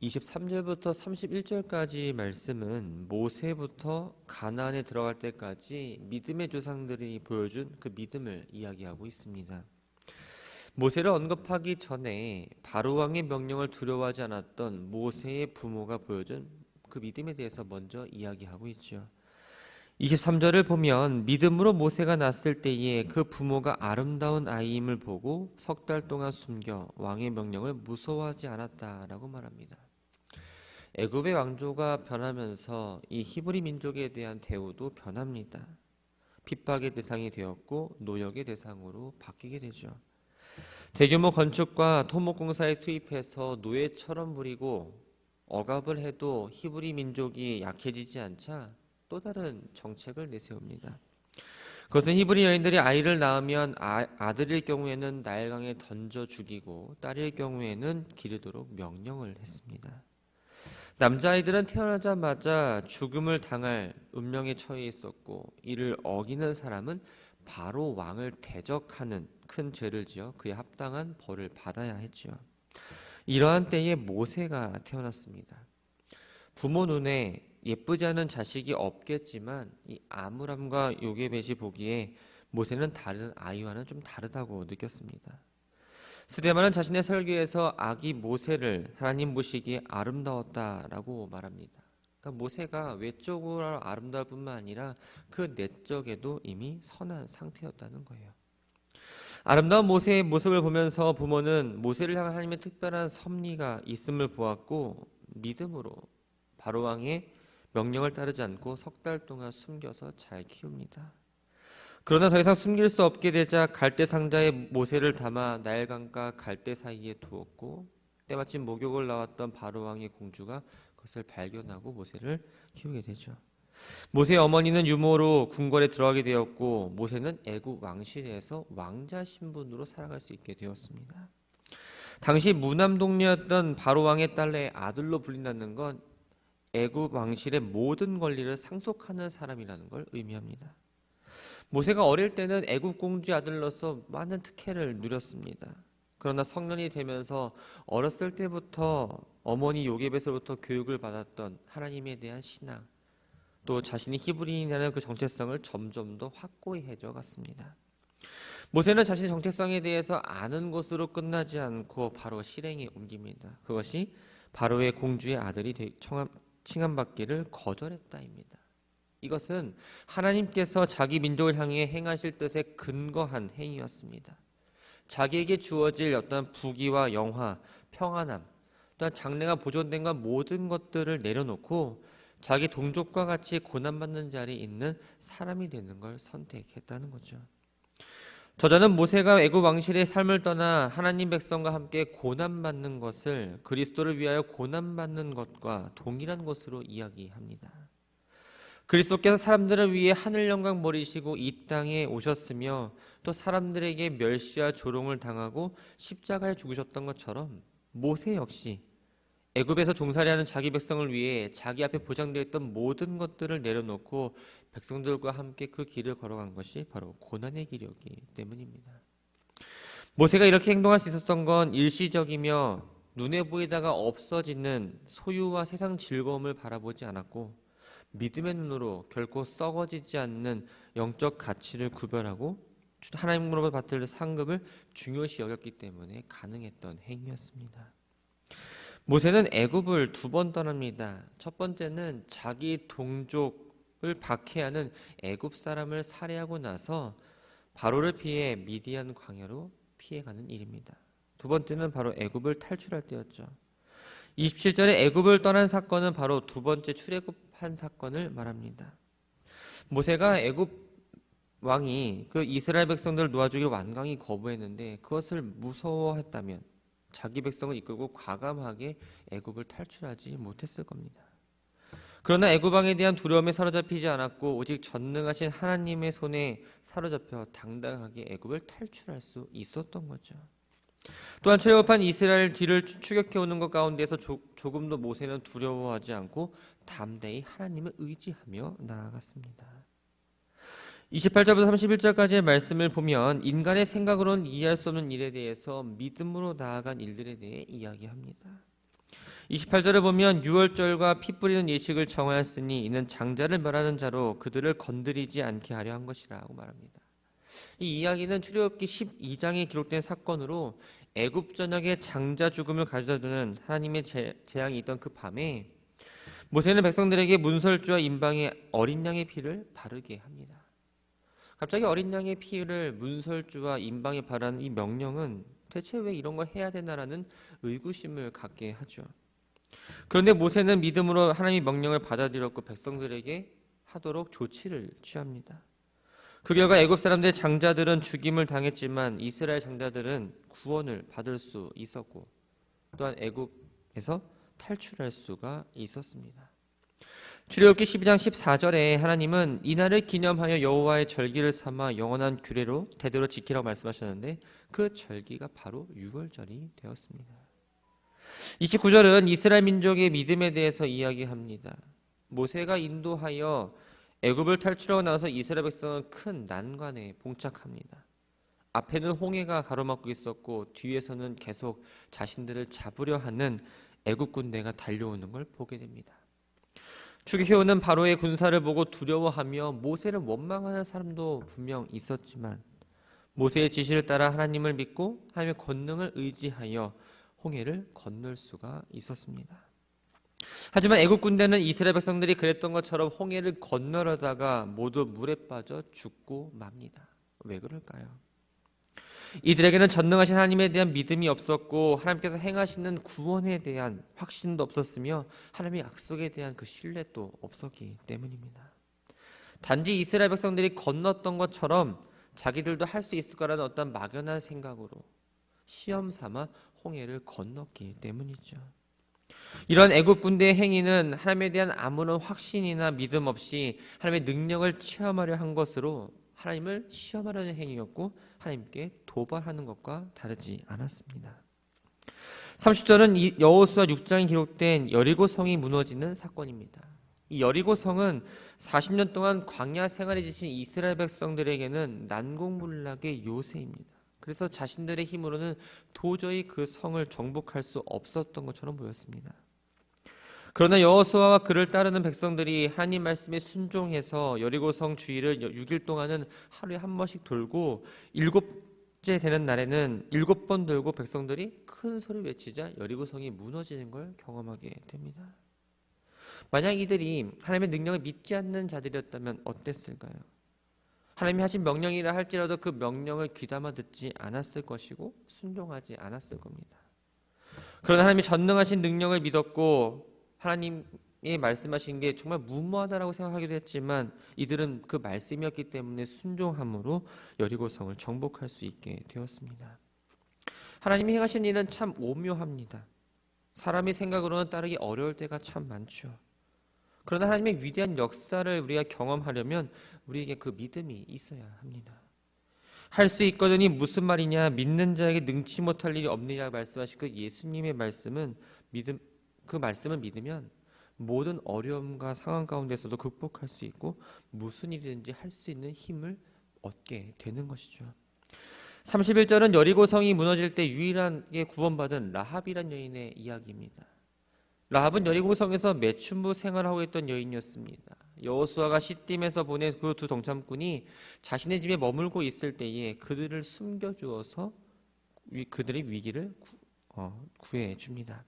23절부터 31절까지 말씀은 모세부터 가나안에 들어갈 때까지 믿음의 조상들이 보여준 그 믿음을 이야기하고 있습니다. 모세를 언급하기 전에 바로 왕의 명령을 두려워하지 않았던 모세의 부모가 보여준 그 믿음에 대해서 먼저 이야기하고 있죠. 23절을 보면 믿음으로 모세가 낳았을 때에 그 부모가 아름다운 아이임을 보고 석 달 동안 숨겨 왕의 명령을 무서워하지 않았다라고 말합니다. 애굽의 왕조가 변하면서 이 히브리 민족에 대한 대우도 변합니다. 핍박의 대상이 되었고 노역의 대상으로 바뀌게 되죠. 대규모 건축과 토목공사에 투입해서 노예처럼 부리고 억압을 해도 히브리 민족이 약해지지 않자 또 다른 정책을 내세웁니다. 그것은 히브리 여인들이 아이를 낳으면 아들일 경우에는 나일강에 던져 죽이고 딸일 경우에는 기르도록 명령을 했습니다. 남자아이들은 태어나자마자 죽음을 당할 운명에 처해 있었고 이를 어기는 사람은 바로 왕을 대적하는 큰 죄를 지어 그에 합당한 벌을 받아야 했지요. 이러한 때에 모세가 태어났습니다. 부모 눈에 예쁘지 않은 자식이 없겠지만 이 암울함과 요게벳이 보기에 모세는 다른 아이와는 좀 다르다고 느꼈습니다. 스데반은 자신의 설교에서 아기 모세를 하나님 보시기에 아름다웠다라고 말합니다. 그러니까 모세가 외적으로 아름다울 뿐만 아니라 그 내적에도 이미 선한 상태였다는 거예요. 아름다운 모세의 모습을 보면서 부모는 모세를 향한 하나님의 특별한 섭리가 있음을 보았고 믿음으로 바로왕의 명령을 따르지 않고 석 달 동안 숨겨서 잘 키웁니다. 그러나 더 이상 숨길 수 없게 되자 갈대 상자에 모세를 담아 나일강과 갈대 사이에 두었고 때마침 목욕을 나왔던 바로왕의 공주가 그것을 발견하고 모세를 키우게 되죠. 모세의 어머니는 유모로 궁궐에 들어가게 되었고 모세는 애굽 왕실에서 왕자 신분으로 살아갈 수 있게 되었습니다. 당시 무남동녀였던 바로왕의 딸의 아들로 불린다는 건 애굽 왕실의 모든 권리를 상속하는 사람이라는 걸 의미합니다. 모세가 어릴 때는 애굽 공주의 아들로서 많은 특혜를 누렸습니다. 그러나 성년이 되면서 어렸을 때부터 어머니 요게벳으로부터 교육을 받았던 하나님에 대한 신앙, 또 자신이 히브리인이라는 그 정체성을 점점 더 확고히 해져 갔습니다. 모세는 자신의 정체성에 대해서 아는 것으로 끝나지 않고 바로 실행에 옮깁니다. 그것이 바로의 공주의 아들이 칭함받기를 거절했다입니다. 이것은 하나님께서 자기 민족을 향해 행하실 뜻에 근거한 행위였습니다. 자기에게 주어질 어떤 부귀와 영화, 평안함, 또한 장래가 보존된 것 모든 것들을 내려놓고 자기 동족과 같이 고난받는 자리에 있는 사람이 되는 걸 선택했다는 거죠. 저자는 모세가 애굽 왕실의 삶을 떠나 하나님 백성과 함께 고난받는 것을 그리스도를 위하여 고난받는 것과 동일한 것으로 이야기합니다. 그리스도께서 사람들을 위해 하늘 영광 버리시고 이 땅에 오셨으며 또 사람들에게 멸시와 조롱을 당하고 십자가에 죽으셨던 것처럼 모세 역시 애굽에서 종살이하는 자기 백성을 위해 자기 앞에 보장되어 있던 모든 것들을 내려놓고 백성들과 함께 그 길을 걸어간 것이 바로 고난의 길이었기 때문입니다. 모세가 이렇게 행동할 수 있었던 건 일시적이며 눈에 보이다가 없어지는 소유와 세상 즐거움을 바라보지 않았고 믿음의 눈으로 결코 썩어지지 않는 영적 가치를 구별하고 하나님으로부터 받을 상급을 중요시 여겼기 때문에 가능했던 행위였습니다. 모세는 애굽을 2번 떠납니다. 첫 번째는 자기 동족을 박해하는 애굽 사람을 살해하고 나서 바로를 피해 미디안 광야로 피해가는 일입니다. 두 번째는 바로 애굽을 탈출할 때였죠. 27절에 애굽을 떠난 사건은 바로 두 번째 출애굽한 사건을 말합니다. 모세가 애굽 왕이 그 이스라엘 백성들을 놓아주길 완강히 거부했는데 그것을 무서워했다면 자기 백성을 이끌고 과감하게 애굽을 탈출하지 못했을 겁니다. 그러나 애굽 왕에 대한 두려움에 사로잡히지 않았고 오직 전능하신 하나님의 손에 사로잡혀 당당하게 애굽을 탈출할 수 있었던 거죠. 또한 출애굽한 이스라엘 뒤를 추격해오는 것 가운데서 조금도 모세는 두려워하지 않고 담대히 하나님을 의지하며 나아갔습니다. 28절부터 31절까지의 말씀을 보면 인간의 생각으로는 이해할 수 없는 일에 대해서 믿음으로 나아간 일들에 대해 이야기합니다. 28절을 보면 유월절과 피 뿌리는 예식을 정하였으니 이는 장자를 멸하는 자로 그들을 건드리지 않게 하려 한 것이라고 말합니다. 이 이야기는 출애굽기 12장에 기록된 사건으로 애굽 전역에 장자 죽음을 가져다주는 하나님의 재앙이 있던 그 밤에 모세는 백성들에게 문설주와 임방의 어린 양의 피를 바르게 합니다. 갑자기 어린 양의 피를 문설주와 임방에 바르는 이 명령은 대체 왜 이런 걸 해야 되나라는 의구심을 갖게 하죠. 그런데 모세는 믿음으로 하나님의 명령을 받아들였고 백성들에게 하도록 조치를 취합니다. 그 결과 애굽 사람들의 장자들은 죽임을 당했지만 이스라엘 장자들은 구원을 받을 수 있었고 또한 애굽에서 탈출할 수가 있었습니다. 출애굽기 12장 14절에 하나님은 이날을 기념하여 여호와의 절기를 삼아 영원한 규례로 대대로 지키라고 말씀하셨는데 그 절기가 바로 유월절이 되었습니다. 29절은 이스라엘 민족의 믿음에 대해서 이야기합니다. 모세가 인도하여 애굽을 탈출하고 나서 이스라엘 백성은 큰 난관에 봉착합니다. 앞에는 홍해가 가로막고 있었고 뒤에서는 계속 자신들을 잡으려 하는 애굽 군대가 달려오는 걸 보게 됩니다. 추기효는 바로의 군사를 보고 두려워하며 모세를 원망하는 사람도 분명 있었지만 모세의 지시를 따라 하나님을 믿고 하나님의 권능을 의지하여 홍해를 건널 수가 있었습니다. 하지만 애굽 군대는 이스라엘 백성들이 그랬던 것처럼 홍해를 건너려다가 모두 물에 빠져 죽고 맙니다. 왜 그럴까요? 이들에게는 전능하신 하나님에 대한 믿음이 없었고 하나님께서 행하시는 구원에 대한 확신도 없었으며 하나님의 약속에 대한 그 신뢰도 없었기 때문입니다. 단지 이스라엘 백성들이 건넜던 것처럼 자기들도 할 수 있을 거라는 어떤 막연한 생각으로 시험 삼아 홍해를 건넜기 때문이죠. 이런 애굽 군대의 행위는 하나님에 대한 아무런 확신이나 믿음 없이 하나님의 능력을 체험하려 한 것으로 하나님을 시험하려는 행위였고 하나님께 도발하는 것과 다르지 않았습니다. 30절은 여호수아 6장에 기록된 여리고 성이 무너지는 사건입니다. 이 여리고 성은 40년 동안 광야 생활에 지친 이스라엘 백성들에게는 난공불락의 요새입니다. 그래서 자신들의 힘으로는 도저히 그 성을 정복할 수 없었던 것처럼 보였습니다. 그러나 여호수아와 그를 따르는 백성들이 하나님 말씀에 순종해서 여리고성 주위를 6일 동안은 하루에 한 번씩 돌고 7째 되는 날에는 7번 돌고 백성들이 큰 소리를 외치자 여리고성이 무너지는 걸 경험하게 됩니다. 만약 이들이 하나님의 능력을 믿지 않는 자들이었다면 어땠을까요? 하나님이 하신 명령이라 할지라도 그 명령을 귀담아 듣지 않았을 것이고 순종하지 않았을 겁니다. 그러나 하나님이 전능하신 능력을 믿었고 하나님이 말씀하신 게 정말 무모하다라고 생각하기도 했지만 이들은 그 말씀이었기 때문에 순종함으로 여리고성을 정복할 수 있게 되었습니다. 하나님이 행하신 일은 참 오묘합니다. 사람의 생각으로는 따르기 어려울 때가 참 많죠. 그러나 하나님의 위대한 역사를 우리가 경험하려면 우리에게 그 믿음이 있어야 합니다. 할 수 있거든이 무슨 말이냐, 믿는 자에게 능치 못할 일이 없느냐 말씀하신 그 예수님의 말씀은 그 말씀을 믿으면 모든 어려움과 상황 가운데서도 극복할 수 있고 무슨 일이든지 할 수 있는 힘을 얻게 되는 것이죠. 31절은 여리고성이 무너질 때 유일하게 구원받은 라합이란 여인의 이야기입니다. 라합은 여리고성에서 매춘부 생활하고 있던 여인이었습니다. 여호수아가 시딤에서 보낸 그 두 정탐꾼이 자신의 집에 머물고 있을 때에 그들을 숨겨주어서 그들의 위기를 구해 줍니다.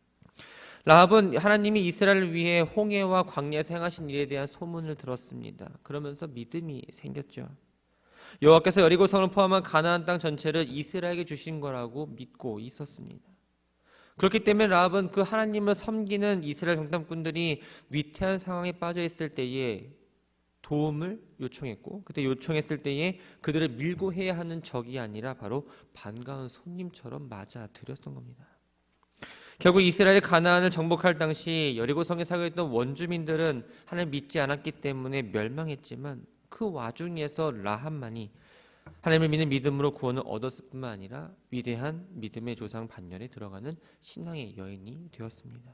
라합은 하나님이 이스라엘을 위해 홍해와 광야에서 행하신 일에 대한 소문을 들었습니다. 그러면서 믿음이 생겼죠. 여호와께서 여리고성을 포함한 가나안 땅 전체를 이스라엘에게 주신 거라고 믿고 있었습니다. 그렇기 때문에 라합은 그 하나님을 섬기는 이스라엘 정탐꾼들이 위태한 상황에 빠져 있을 때에 도움을 요청했고 그때 요청했을 때에 그들을 밀고 해야 하는 적이 아니라 바로 반가운 손님처럼 맞아들였던 겁니다. 결국 이스라엘이 가나안을 정복할 당시 여리고성에 살고 있던 원주민들은 하나님 믿지 않았기 때문에 멸망했지만 그 와중에서 라합만이 하나님을 믿는 믿음으로 구원을 얻었을 뿐만 아니라 위대한 믿음의 조상 반열에 들어가는 신앙의 여인이 되었습니다.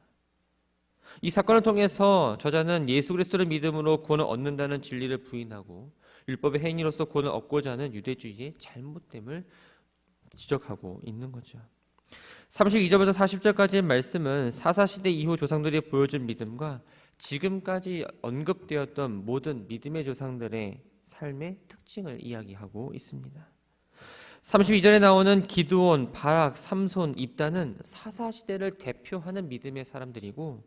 이 사건을 통해서 저자는 예수 그리스도를 믿음으로 구원을 얻는다는 진리를 부인하고 율법의 행위로서 구원을 얻고자 하는 유대주의의 잘못됨을 지적하고 있는 거죠. 32절부터 40절까지의 말씀은 사사시대 이후 조상들이 보여준 믿음과 지금까지 언급되었던 모든 믿음의 조상들의 삶의 특징을 이야기하고 있습니다. 32절에 나오는 기드온, 바락, 삼손, 입다는 사사시대를 대표하는 믿음의 사람들이고,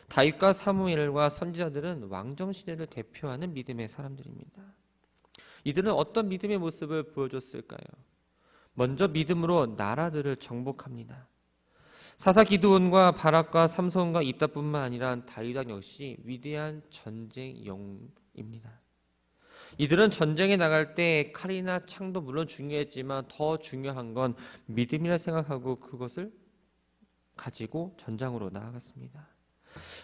다윗과 사무엘과 선지자들은 왕정시대를 대표하는 믿음의 사람들입니다. 이들은 어떤 믿음의 모습을 보여줬을까요? 먼저 믿음으로 나라들을 정복합니다. 사사 기드온과 바락과 삼손과 입다뿐만 아니라 다윗 왕 역시 위대한 전쟁 영웅입니다. 이들은 전쟁에 나갈 때 칼이나 창도 물론 중요했지만 더 중요한 건 믿음이라 생각하고 그것을 가지고 전장으로 나아갔습니다.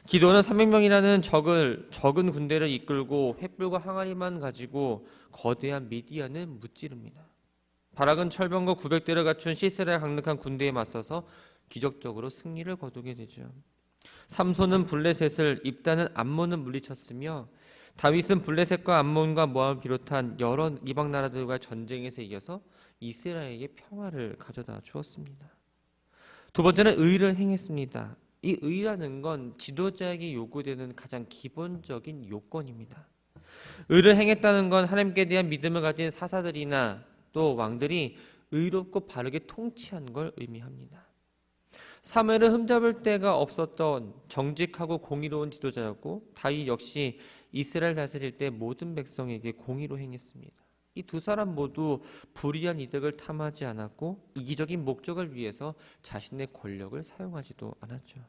기드온은 300명이라는 적은 군대를 이끌고 횃불과 항아리만 가지고 거대한 미디안을 무찌릅니다. 바락은 철병과 900대를 갖춘 시세라의 강력한 군대에 맞서서 기적적으로 승리를 거두게 되죠. 삼손은 블레셋을, 입다는 암몬을 물리쳤으며 다윗은 블레셋과 암몬과 모압을 비롯한 여러 이방 나라들과 전쟁에서 이겨서 이스라엘에게 평화를 가져다 주었습니다. 두 번째는 의를 행했습니다. 이 의라는 건 지도자에게 요구되는 가장 기본적인 요건입니다. 의를 행했다는 건 하나님께 대한 믿음을 가진 사사들이나 또 왕들이 의롭고 바르게 통치한 걸 의미합니다. 사무엘은 흠잡을 데가 없었던 정직하고 공의로운 지도자였고, 다윗 역시 이스라엘 다스릴 때 모든 백성에게 공의로 행했습니다. 이 두 사람 모두 불의한 이득을 탐하지 않았고 이기적인 목적을 위해서 자신의 권력을 사용하지도 않았죠.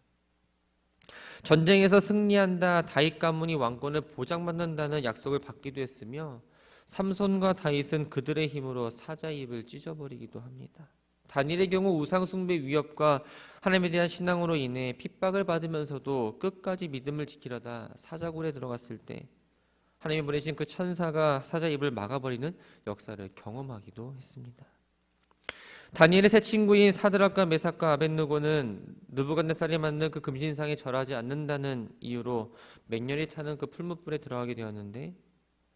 전쟁에서 승리한다, 다윗 가문이 왕권을 보장받는다는 약속을 받기도 했으며, 삼손과 다윗은 그들의 힘으로 사자의 입을 찢어버리기도 합니다. 다니엘의 경우 우상숭배 위협과 하나님에 대한 신앙으로 인해 핍박을 받으면서도 끝까지 믿음을 지키려다 사자굴에 들어갔을 때 하나님이 보내신 그 천사가 사자 입을 막아버리는 역사를 경험하기도 했습니다. 다니엘의 세 친구인 사드락과 메삭과 아벳느고는 느부갓네살이 만든 그 금신상에 절하지 않는다는 이유로 맹렬히 타는 그 풀무불에 들어가게 되었는데,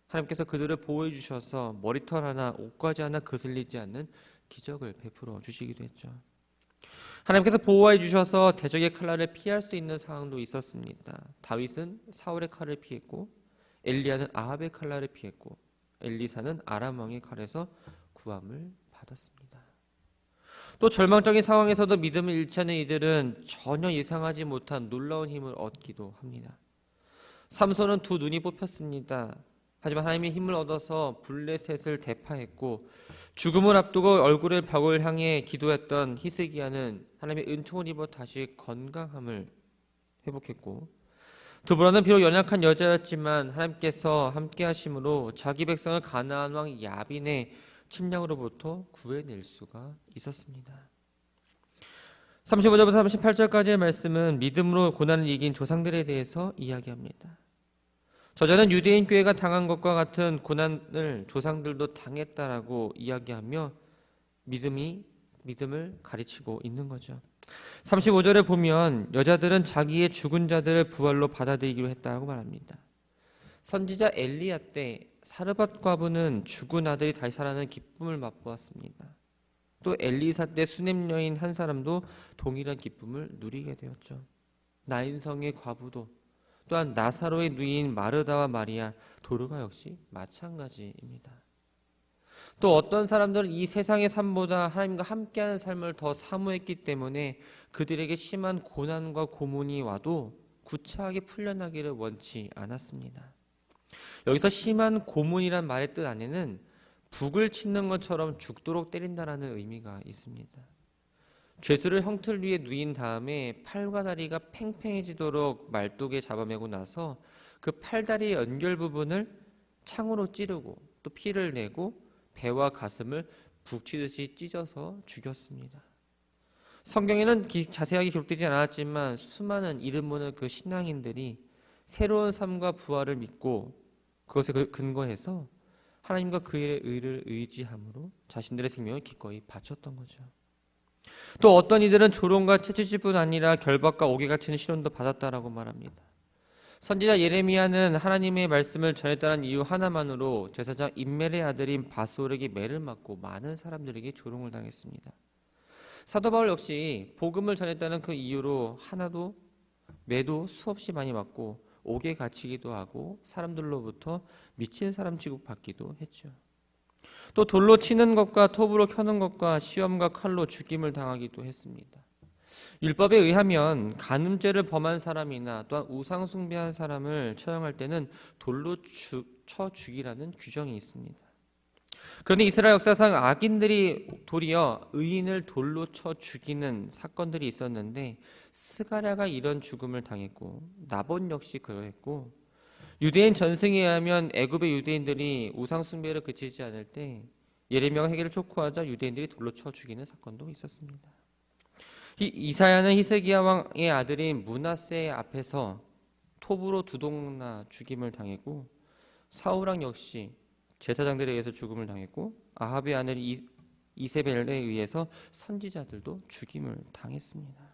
하나님께서 그들을 보호해 주셔서 머리털 하나, 옷가지 하나 거슬리지 않는 기적을 베풀어 주시기도 했죠. 하나님께서 보호해 주셔서 대적의 칼날을 피할 수 있는 상황도 있었습니다. 다윗은 사울의 칼을 피했고, 엘리야는 아합의 칼날을 피했고, 엘리사는 아람 왕의 칼에서 구함을 받았습니다. 또 절망적인 상황에서도 믿음을 잃지 않는 이들은 전혀 예상하지 못한 놀라운 힘을 얻기도 합니다. 삼손은 두 눈이 뽑혔습니다. 하지만 하나님의 힘을 얻어서 블레셋을 대파했고, 죽음을 앞두고 얼굴을 벽을 향해 기도했던 히스기야는 하나님의 은총을 입어 다시 건강함을 회복했고, 드보라는 비록 연약한 여자였지만 하나님께서 함께 하심으로 자기 백성을 가나안 왕 야빈의 침략으로부터 구해낼 수가 있었습니다. 35절부터 38절까지의 말씀은 믿음으로 고난을 이긴 조상들에 대해서 이야기합니다. 저자는 유대인 교회가 당한 것과 같은 고난을 조상들도 당했다라고 이야기하며 믿음을 가르치고 있는 거죠. 35절에 보면 여자들은 자기의 죽은 자들을 부활로 받아들이기로 했다고 말합니다. 선지자 엘리야 때 사르밧 과부는 죽은 아들이 다시 살아나는 기쁨을 맛보았습니다. 또 엘리사 때 수넴 여인 한 사람도 동일한 기쁨을 누리게 되었죠. 나인성의 과부도, 또한 나사로의 누이인 마르다와 마리아, 도르가 역시 마찬가지입니다. 또 어떤 사람들은 이 세상의 삶보다 하나님과 함께하는 삶을 더 사모했기 때문에 그들에게 심한 고난과 고문이 와도 구차하게 풀려나기를 원치 않았습니다. 여기서 심한 고문이란 말의 뜻 안에는 북을 치는 것처럼 죽도록 때린다라는 의미가 있습니다. 죄수를 형틀 위에 누인 다음에 팔과 다리가 팽팽해지도록 말뚝에 잡아매고 나서 그 팔다리의 연결 부분을 창으로 찌르고 또 피를 내고 배와 가슴을 북치듯이 찢어서 죽였습니다. 성경에는 자세하게 기록되지 않았지만 수많은 이름 모는 그 신앙인들이 새로운 삶과 부활을 믿고 그것에 근거해서 하나님과 그의 의를 의지함으로 자신들의 생명을 기꺼이 바쳤던 거죠. 또 어떤 이들은 조롱과 채찍질뿐 아니라 결박과 옥에 갇히는 시련도 받았다라고 말합니다. 선지자 예레미야는 하나님의 말씀을 전했다는 이유 하나만으로 제사장 임멜의 아들인 바솔에게 매를 맞고 많은 사람들에게 조롱을 당했습니다. 사도 바울 역시 복음을 전했다는 그 이유로 하나도 매도 수없이 많이 맞고 옥에 갇히기도 하고 사람들로부터 미친 사람 취급받기도 했죠. 또 돌로 치는 것과 톱으로 켜는 것과 시험과 칼로 죽임을 당하기도 했습니다. 율법에 의하면 간음죄를 범한 사람이나 또한 우상 숭배한 사람을 처형할 때는 돌로 쳐 죽이라는 규정이 있습니다. 그런데 이스라엘 역사상 악인들이 도리어 의인을 돌로 쳐 죽이는 사건들이 있었는데 스가랴가 이런 죽음을 당했고 나봇 역시 그러했고 유대인 전승에 의하면 애굽의 유대인들이 우상 숭배를 그치지 않을 때 예레미야가 회개를 촉구하자 유대인들이 돌로 쳐 죽이는 사건도 있었습니다. 이사야는 히스기야 왕의 아들인 므낫세 앞에서 톱으로 두동나 죽임을 당했고 사울 왕 역시 제사장들에 의해서 죽음을 당했고 아합의 아들 이세벨에 의해서 선지자들도 죽임을 당했습니다.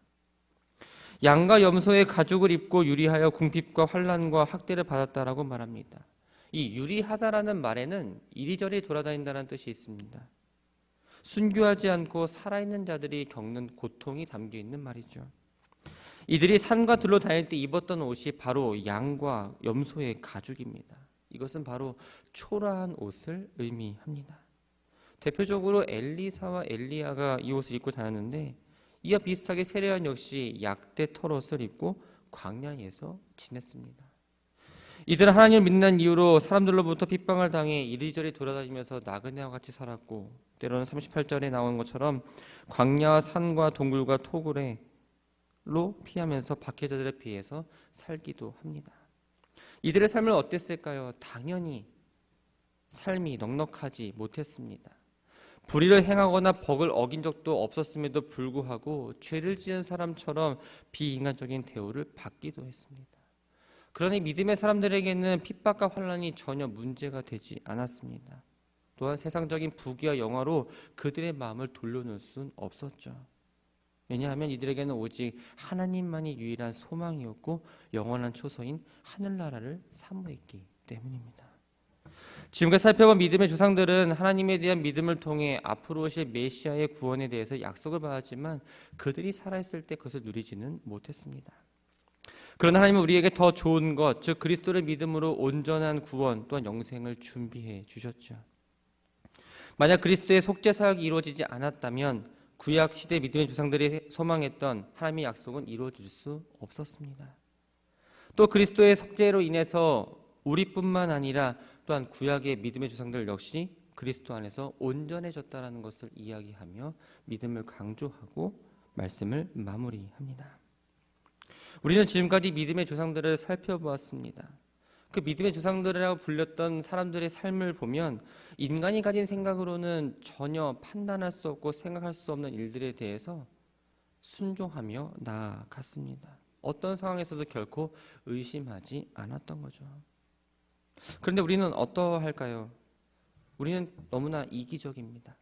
양과 염소의 가죽을 입고 유리하여 궁핍과 환난과 학대를 받았다라고 말합니다. 이 유리하다라는 말에는 이리저리 돌아다닌다는 뜻이 있습니다. 순교하지 않고 살아있는 자들이 겪는 고통이 담겨있는 말이죠. 이들이 산과 들로 다닐 때 입었던 옷이 바로 양과 염소의 가죽입니다. 이것은 바로 초라한 옷을 의미합니다. 대표적으로 엘리사와 엘리야가 이 옷을 입고 다녔는데 이와 비슷하게 세례요한 역시 약대 털옷을 입고 광야에서 지냈습니다. 이들은 하나님을 믿는 이유로 사람들로부터 핍박을 당해 이리저리 돌아다니면서 나그네와 같이 살았고 때로는 38절에 나오는 것처럼 광야와 산과 동굴과 토굴로 피하면서 박해자들에 피해서 살기도 합니다. 이들의 삶은 어땠을까요? 당연히 삶이 넉넉하지 못했습니다. 불의를 행하거나 법을 어긴 적도 없었음에도 불구하고 죄를 지은 사람처럼 비인간적인 대우를 받기도 했습니다. 그러니 믿음의 사람들에게는 핍박과 환난이 전혀 문제가 되지 않았습니다. 또한 세상적인 부귀와 영화로 그들의 마음을 돌려놓을 수는 없었죠. 왜냐하면 이들에게는 오직 하나님만이 유일한 소망이었고 영원한 초소인 하늘나라를 사모했기 때문입니다. 지금까지 살펴본 믿음의 조상들은 하나님에 대한 믿음을 통해 앞으로 오실 메시아의 구원에 대해서 약속을 받았지만 그들이 살아있을 때 그것을 누리지는 못했습니다. 그러나 하나님은 우리에게 더 좋은 것, 즉 그리스도를 믿음으로 온전한 구원 또한 영생을 준비해 주셨죠. 만약 그리스도의 속죄 사역이 이루어지지 않았다면 구약 시대 믿음의 조상들이 소망했던 하나님의 약속은 이루어질 수 없었습니다. 또 그리스도의 속죄로 인해서 우리뿐만 아니라 또한 구약의 믿음의 조상들 역시 그리스도 안에서 온전해졌다는 것을 이야기하며 믿음을 강조하고 말씀을 마무리합니다. 우리는 지금까지 믿음의 조상들을 살펴보았습니다. 그 믿음의 조상들이라고 불렸던 사람들의 삶을 보면 인간이 가진 생각으로는 전혀 판단할 수 없고 생각할 수 없는 일들에 대해서 순종하며 나아갔습니다. 어떤 상황에서도 결코 의심하지 않았던 거죠. 그런데 우리는 어떠할까요? 우리는 너무나 이기적입니다.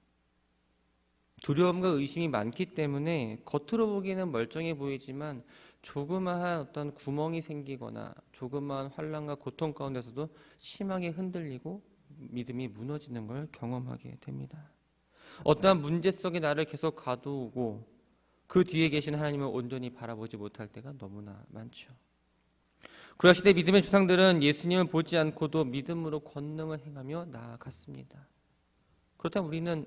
두려움과 의심이 많기 때문에 겉으로 보기에는 멀쩡해 보이지만 조그마한 어떤 구멍이 생기거나 조그마한 환난과 고통 가운데서도 심하게 흔들리고 믿음이 무너지는 걸 경험하게 됩니다. 어떠한 문제 속에 나를 계속 가두고 그 뒤에 계신 하나님을 온전히 바라보지 못할 때가 너무나 많죠. 구약시대 믿음의 조상들은 예수님을 보지 않고도 믿음으로 권능을 행하며 나아갔습니다. 그렇다면 우리는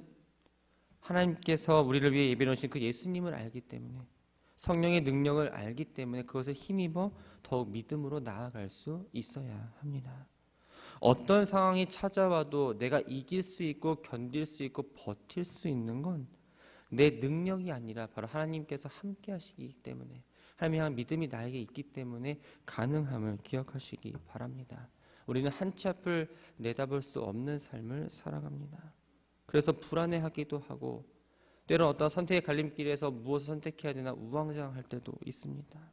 하나님께서 우리를 위해 예비해 놓으신 그 예수님을 알기 때문에 성령의 능력을 알기 때문에 그것을 힘입어 더욱 믿음으로 나아갈 수 있어야 합니다. 어떤 상황이 찾아와도 내가 이길 수 있고 견딜 수 있고 버틸 수 있는 건 내 능력이 아니라 바로 하나님께서 함께 하시기 때문에 하나님의 향한 믿음이 나에게 있기 때문에 가능함을 기억하시기 바랍니다. 우리는 한 치 앞을 내다볼 수 없는 삶을 살아갑니다. 그래서 불안해하기도 하고 때로는 어떤 선택의 갈림길에서 무엇을 선택해야 되나 우왕좌왕할 때도 있습니다.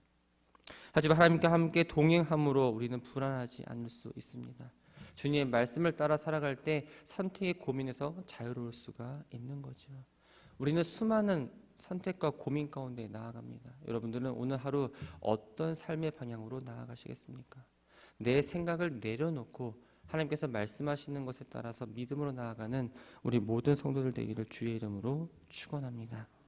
하지만 하나님과 함께 동행함으로 우리는 불안하지 않을 수 있습니다. 주님의 말씀을 따라 살아갈 때 선택의 고민에서 자유로울 수가 있는 거죠. 우리는 수많은 선택과 고민 가운데 나아갑니다. 여러분들은 오늘 하루 어떤 삶의 방향으로 나아가시겠습니까? 내 생각을 내려놓고 하나님께서 말씀하시는 것에 따라서 믿음으로 나아가는 우리 모든 성도들 되기를 주의 이름으로 축원합니다.